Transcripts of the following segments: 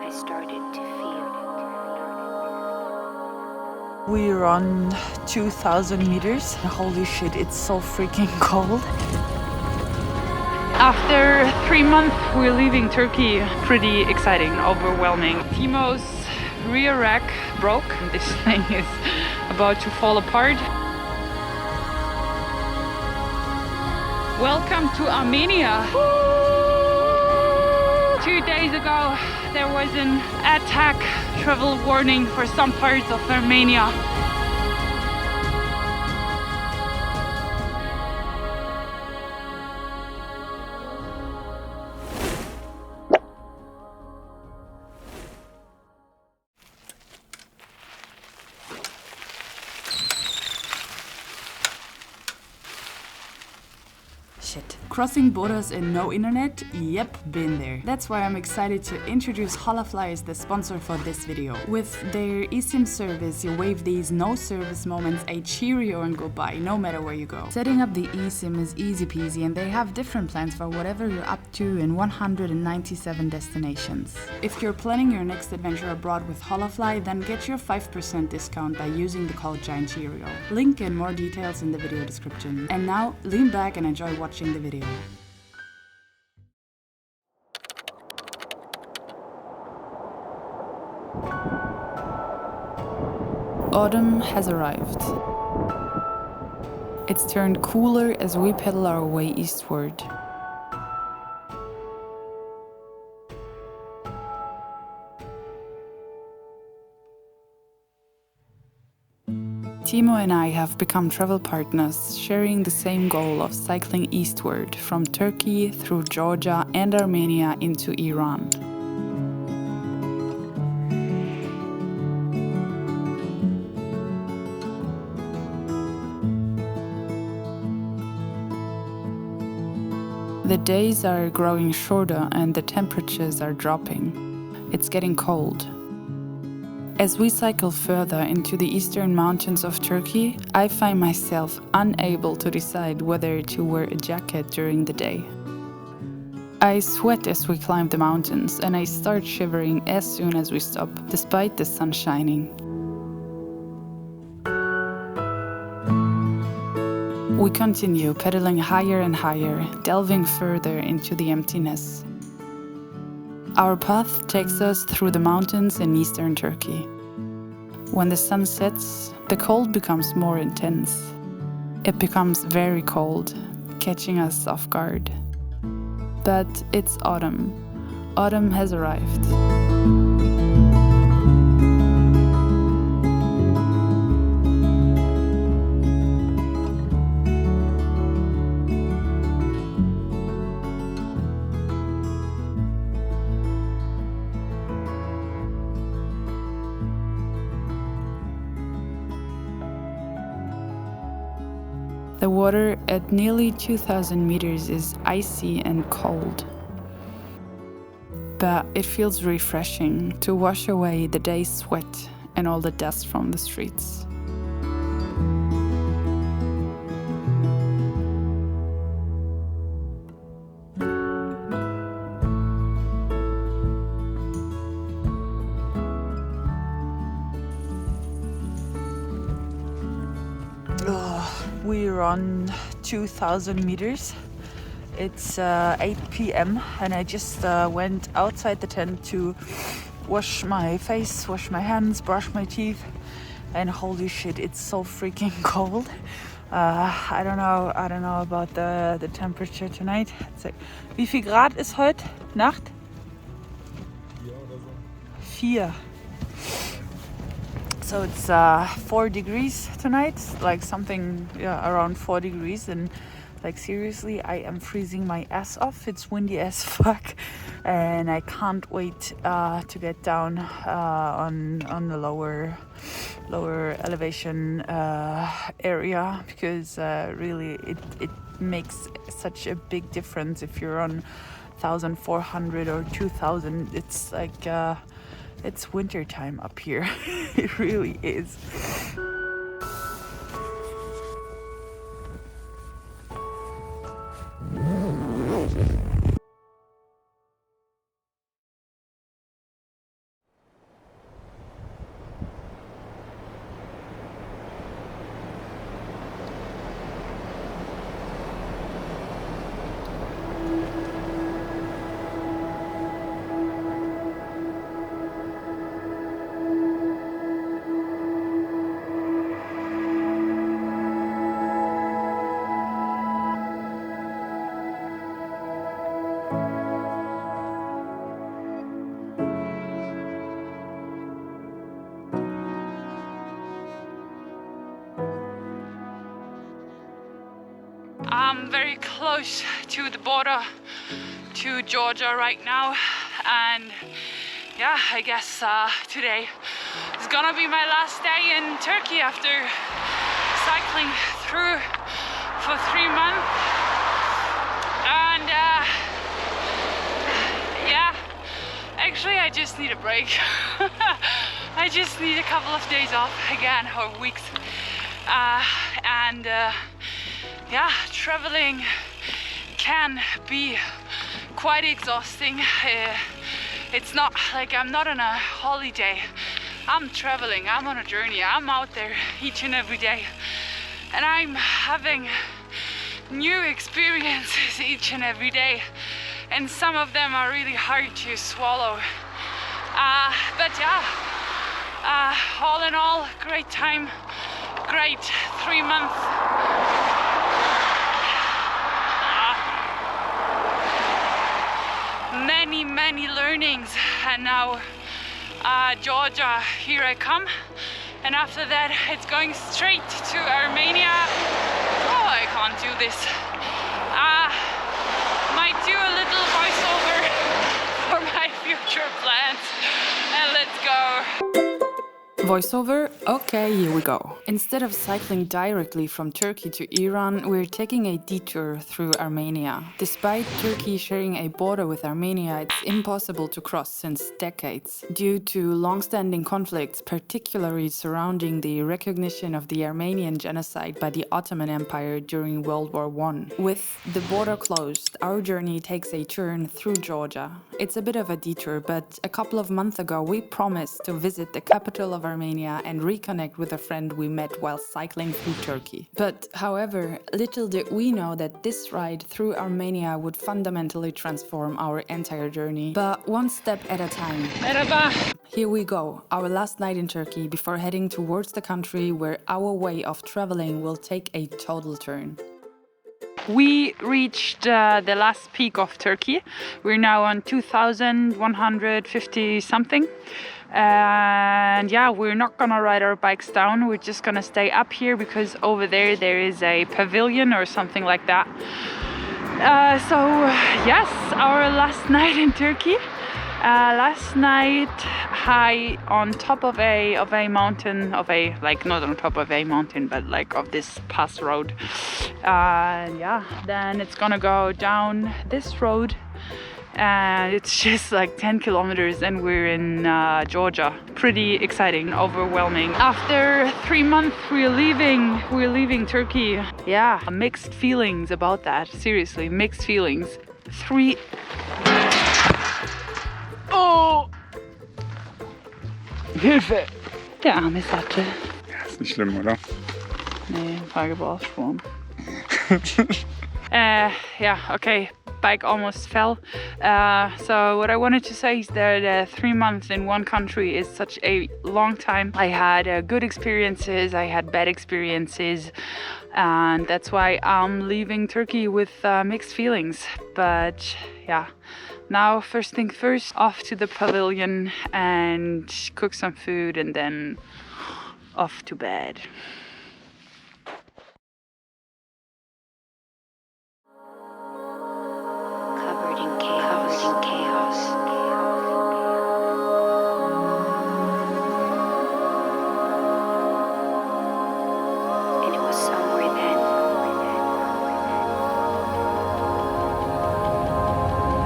I started to feel. We're on 2,000 meters. Holy shit, it's so freaking cold. After 3 months, we're leaving Turkey. Pretty exciting, overwhelming. Timo's rear rack broke. This thing is about to fall apart. Welcome to Armenia. 2 days ago, there was an attack travel warning for some parts of Armenia. Shit. Crossing borders and no internet? Yep, been there. That's why I'm excited to introduce Holafly as the sponsor for this video. With their eSIM service, you wave these no service moments a Cheerio and goodbye, no matter where you go. Setting up the eSIM is easy peasy, and they have different plans for whatever you're up to in 197 destinations. If you're planning your next adventure abroad with Holafly, then get your 5% discount by using the code Cheerio. Link and more details in the video description. And now, lean back and enjoy watching the video. Autumn has arrived. It's turned cooler as we pedal our way eastward. Timo and I have become travel partners, sharing the same goal of cycling eastward from Turkey through Georgia and Armenia into Iran. The days are growing shorter and the temperatures are dropping. It's getting cold. As we cycle further into the eastern mountains of Turkey, I find myself unable to decide whether to wear a jacket during the day. I sweat as we climb the mountains, and I start shivering as soon as we stop, despite the sun shining. We continue pedaling higher and higher, delving further into the emptiness. Our path takes us through the mountains in eastern Turkey. When the sun sets, the cold becomes more intense. It becomes very cold, catching us off guard. But it's autumn. Autumn has arrived. The water at nearly 2,000 meters is icy and cold. But it feels refreshing to wash away the day's sweat and all the dust from the streets. We're on 2,000 meters. It's 8 p.m. and I just went outside the tent to wash my face, wash my hands, brush my teeth, and holy shit, it's so freaking cold. I don't know about the temperature tonight. It's like, wie viel Grad ist heute Nacht? 4. So it's 4 degrees tonight, like something around 4 degrees, and like seriously, I am freezing my ass off. It's windy as fuck, and I can't wait to get down on the lower elevation area, because really it makes such a big difference if you're on 1,400 or 2,000. It's like it's winter time up here. It really is. I'm very close to the border to Georgia right now, and yeah, I guess today is gonna be my last day in Turkey after cycling through for 3 months. And yeah, actually I just need a break. I just need a couple of days off again, or weeks. Yeah, traveling can be quite exhausting. It's not like I'm not on a holiday. I'm traveling, I'm on a journey, I'm out there each and every day. And I'm having new experiences each and every day. And some of them are really hard to swallow. But yeah, all in all, great time, great 3 months. Many learnings, and now Georgia, here I come, and after that it's going straight to Armenia. Oh, I can't do this. Might do a little voiceover for my future plans, and let's go. Voiceover? Okay, here we go. Instead of cycling directly from Turkey to Iran, we're taking a detour through Armenia. Despite Turkey sharing a border with Armenia, it's impossible to cross since decades, due to long-standing conflicts, particularly surrounding the recognition of the Armenian genocide by the Ottoman Empire during World War I. With the border closed, our journey takes a turn through Georgia. It's a bit of a detour, but a couple of months ago we promised to visit the capital of Armenia and reconnect with a friend we met while cycling through Turkey. But however, little did we know that this ride through Armenia would fundamentally transform our entire journey. But one step at a time. Merhaba. Here we go, our last night in Turkey before heading towards the country where our way of traveling will take a total turn. We reached the last peak of Turkey. We're now on 2,150 something. And yeah, we're not gonna ride our bikes down. We're just gonna stay up here because over there is a pavilion or something like that. So yes, our last night in Turkey. Last night high on top of a mountain, like not on top of a mountain, but like of this pass road. Yeah, then it's gonna go down this road, and it's just like 10 kilometers and we're in Georgia. Pretty exciting, overwhelming. After 3 months we're leaving Turkey. Yeah, mixed feelings about that, seriously, mixed feelings. Oh! Hilfe! Der Arm ist satte. Ja, ist nicht schlimm, oder? Nee, Frage war Schwurm. Yeah, okay. Bike almost fell. So what I wanted to say is that 3 months in one country is such a long time. I had good experiences, I had bad experiences, and that's why I'm leaving Turkey with mixed feelings. But yeah, now first thing first, off to the pavilion and cook some food and then off to bed. Covered in chaos. And it was somewhere then.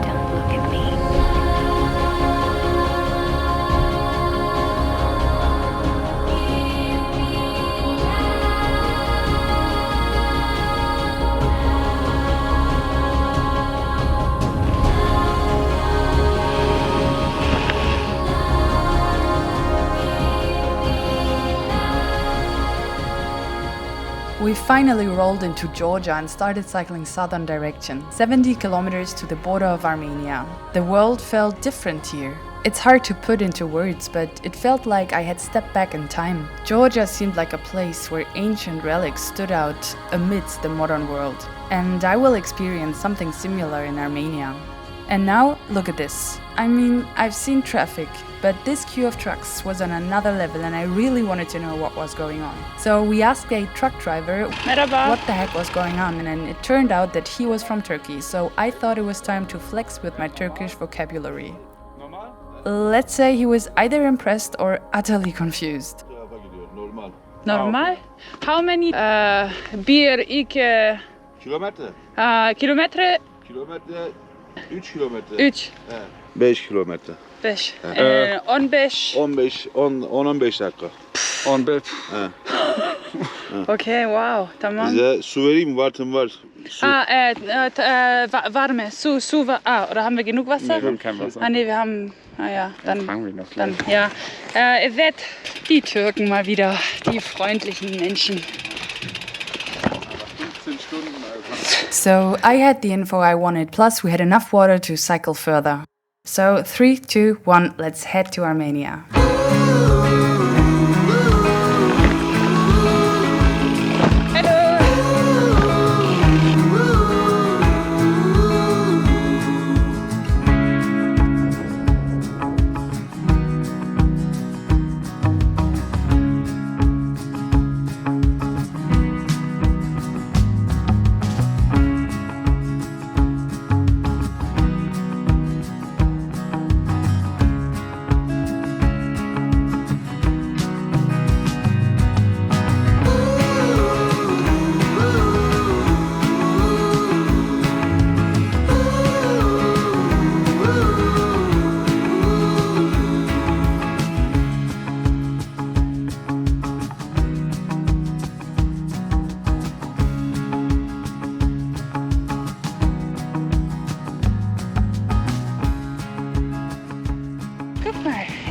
Don't look at me. We finally rolled into Georgia and started cycling southern direction, 70 kilometers to the border of Armenia. The world felt different here. It's hard to put into words, but it felt like I had stepped back in time. Georgia seemed like a place where ancient relics stood out amidst the modern world. And I will experience something similar in Armenia. And now, look at this. I mean, I've seen traffic, but this queue of trucks was on another level and I really wanted to know what was going on. So we asked a truck driver what the heck was going on, and then it turned out that he was from Turkey, so I thought it was time to flex with my Turkish vocabulary. Let's say he was either impressed or utterly confused. Normal? How many? Bir, iki... Kilometre. Kilometre? Kilometre 3 kilometre. 3. 5 kilometre. 5. 15. 10-15 dakika. 15. Okay, wow, tamam. Size su vereyim mi? Warten var. Su. Warme. Su. Oder haben wir genug Wasser? Nee, wir haben kein Wasser. Nee, wir haben... ja, dann... Fangen wir noch gleich. Ja. Yvette, die Türken mal wieder, die freundlichen Menschen. 15 Stunden, Alter. So I had the info I wanted, plus we had enough water to cycle further. So 3, 2, 1, let's head to Armenia.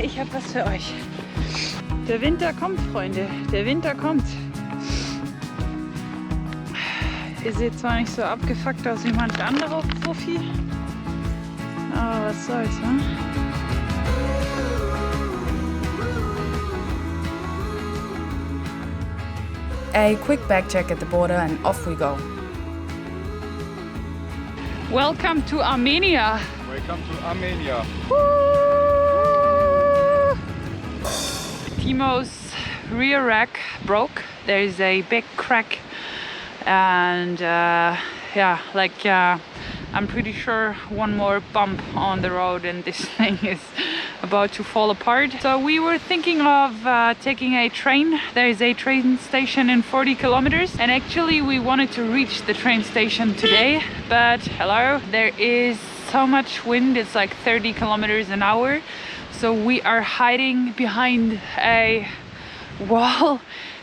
Ich habe was für euch. Der Winter kommt, Freunde. Der Winter kommt. Ihr seht zwar nicht so abgefuckt aus wie manch anderer Profi, aber was soll's, ne? A quick bag check at the border and off we go. Welcome to Armenia. Welcome to Armenia. Timo's rear rack broke. There's a big crack, and I'm pretty sure one more bump on the road and this thing is about to fall apart. So we were thinking of taking a train. There is a train station in 40 kilometers, and actually we wanted to reach the train station today, but hello, there is so much wind, it's like 30 kilometers an hour. So we are hiding behind a wall,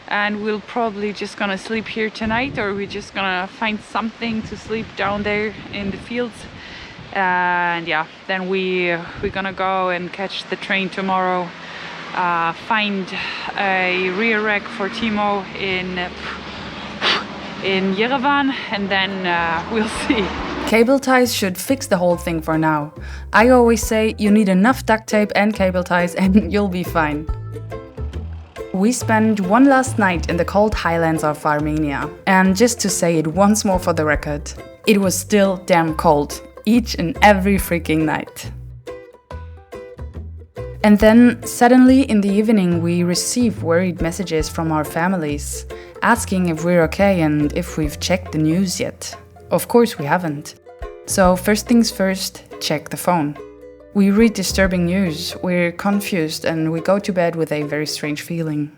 and we'll probably just gonna sleep here tonight, or we're just gonna find something to sleep down there in the fields. And yeah, then we're gonna go and catch the train tomorrow, find a rear rack for Timo in Yerevan, and then we'll see. Cable ties should fix the whole thing for now. I always say you need enough duct tape and cable ties and you'll be fine. We spent one last night in the cold highlands of Armenia. And just to say it once more for the record, it was still damn cold, each and every freaking night. And then suddenly in the evening we receive worried messages from our families, asking if we're okay and if we've checked the news yet. Of course we haven't. So first things first, check the phone. We read disturbing news, we're confused, and we go to bed with a very strange feeling.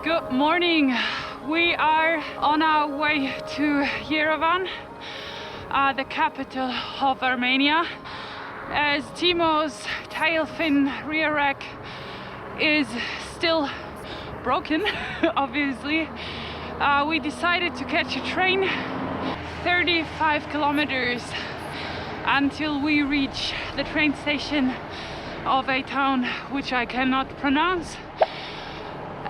Good morning. We are on our way to Yerevan, the capital of Armenia, as Timo's tail fin rear rack is still broken, obviously. We decided to catch a train 35 kilometers until we reach the train station of a town which I cannot pronounce.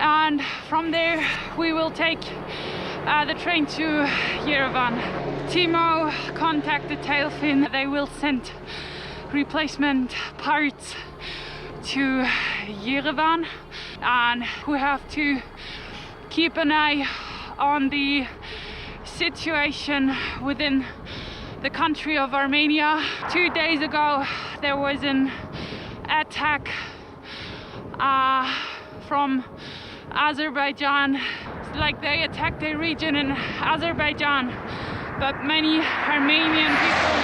and from there we will take the train to Yerevan. Timo contacted Tailfin. They will send replacement parts to Yerevan, and we have to keep an eye on the situation within the country of Armenia. 2 days ago there was an attack from Azerbaijan. Like they attacked a region in Azerbaijan, but many Armenian people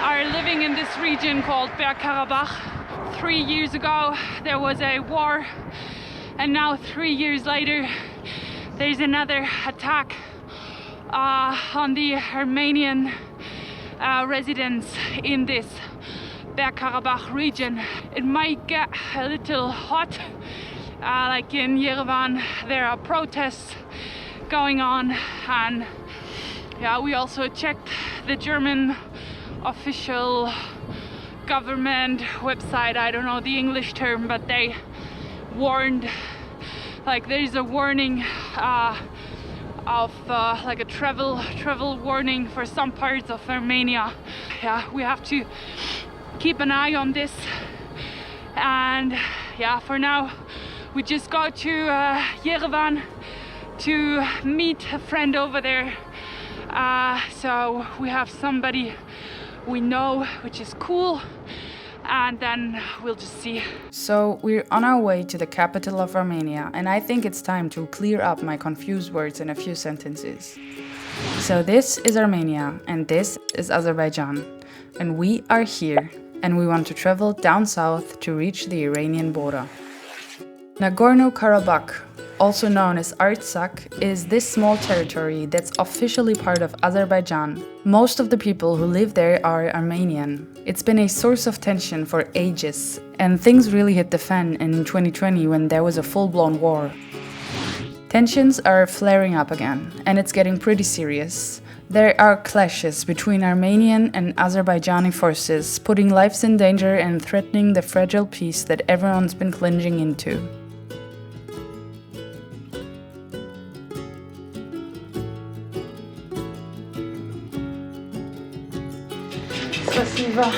are living in this region called Bergkarabach. 3 years ago there was a war, and now 3 years later there's another attack on the Armenian residents in this Bergkarabach region. It might get a little hot. Like in Yerevan there are protests going on, and yeah, we also checked the German official government website. I don't know the English term, but they warned, like there's a warning of like a travel warning for some parts of Armenia. Yeah, we have to keep an eye on this, and yeah, for now we just go to Yerevan to meet a friend over there. So we have somebody we know, which is cool, and then we'll just see. So we're on our way to the capital of Armenia, and I think it's time to clear up my confused words in a few sentences. So this is Armenia, and this is Azerbaijan, and we are here, and we want to travel down south to reach the Iranian border. Nagorno-Karabakh, also known as Artsakh, is this small territory that's officially part of Azerbaijan. Most of the people who live there are Armenian. It's been a source of tension for ages, and things really hit the fan in 2020 when there was a full-blown war. Tensions are flaring up again, and it's getting pretty serious. There are clashes between Armenian and Azerbaijani forces, putting lives in danger and threatening the fragile peace that everyone's been clinging into. Спасибо.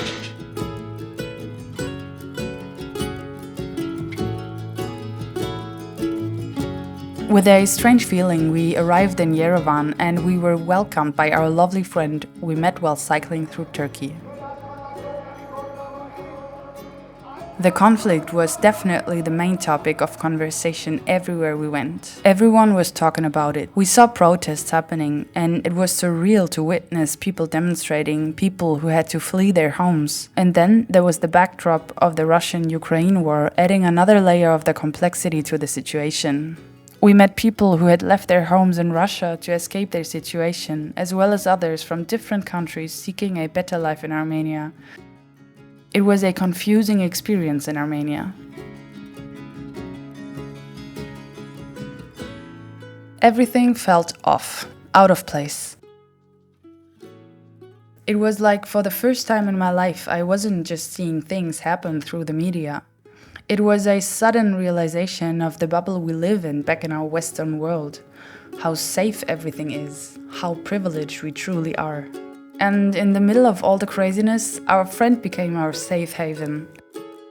With a strange feeling, we arrived in Yerevan and we were welcomed by our lovely friend we met while cycling through Turkey. The conflict was definitely the main topic of conversation everywhere we went. Everyone was talking about it. We saw protests happening, and it was surreal to witness people demonstrating, people who had to flee their homes. And then there was the backdrop of the Russian-Ukraine war, adding another layer of the complexity to the situation. We met people who had left their homes in Russia to escape their situation, as well as others from different countries seeking a better life in Armenia. It was a confusing experience in Armenia. Everything felt off, out of place. It was like for the first time in my life I wasn't just seeing things happen through the media. It was a sudden realization of the bubble we live in back in our Western world. How safe everything is, how privileged we truly are. And in the middle of all the craziness, our friend became our safe haven.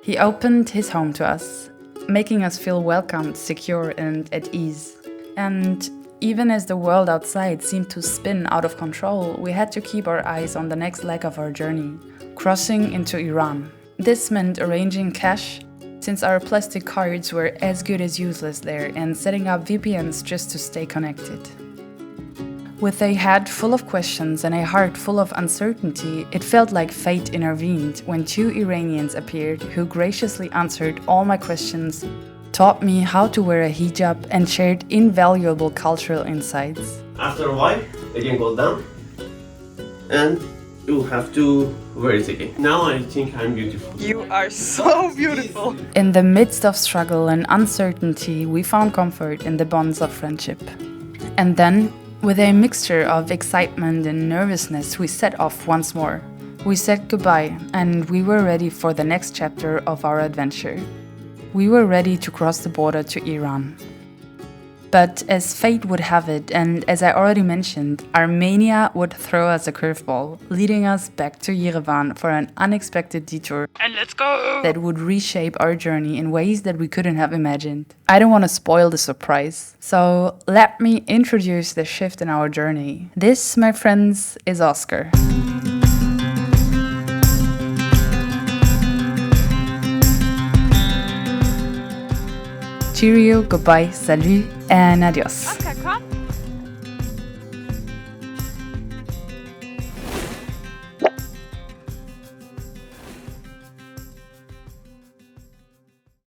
He opened his home to us, making us feel welcomed, secure and at ease. And even as the world outside seemed to spin out of control, we had to keep our eyes on the next leg of our journey, crossing into Iran. This meant arranging cash, since our plastic cards were as good as useless there, and setting up VPNs just to stay connected. With a head full of questions and a heart full of uncertainty, it felt like fate intervened when two Iranians appeared who graciously answered all my questions, taught me how to wear a hijab, and shared invaluable cultural insights. After a while, again goes down, and you have to wear it again. Now I think I'm beautiful. You are so beautiful. In the midst of struggle and uncertainty, we found comfort in the bonds of friendship. And then, with a mixture of excitement and nervousness, we set off once more. We said goodbye, and we were ready for the next chapter of our adventure. We were ready to cross the border to Iran. But as fate would have it, and as I already mentioned, Armenia would throw us a curveball, leading us back to Yerevan for an unexpected detour. And let's go! That would reshape our journey in ways that we couldn't have imagined. I don't want to spoil the surprise, so let me introduce the shift in our journey. This, my friends, is Oscar. Cheerio, goodbye, salut, and adios. Okay, come.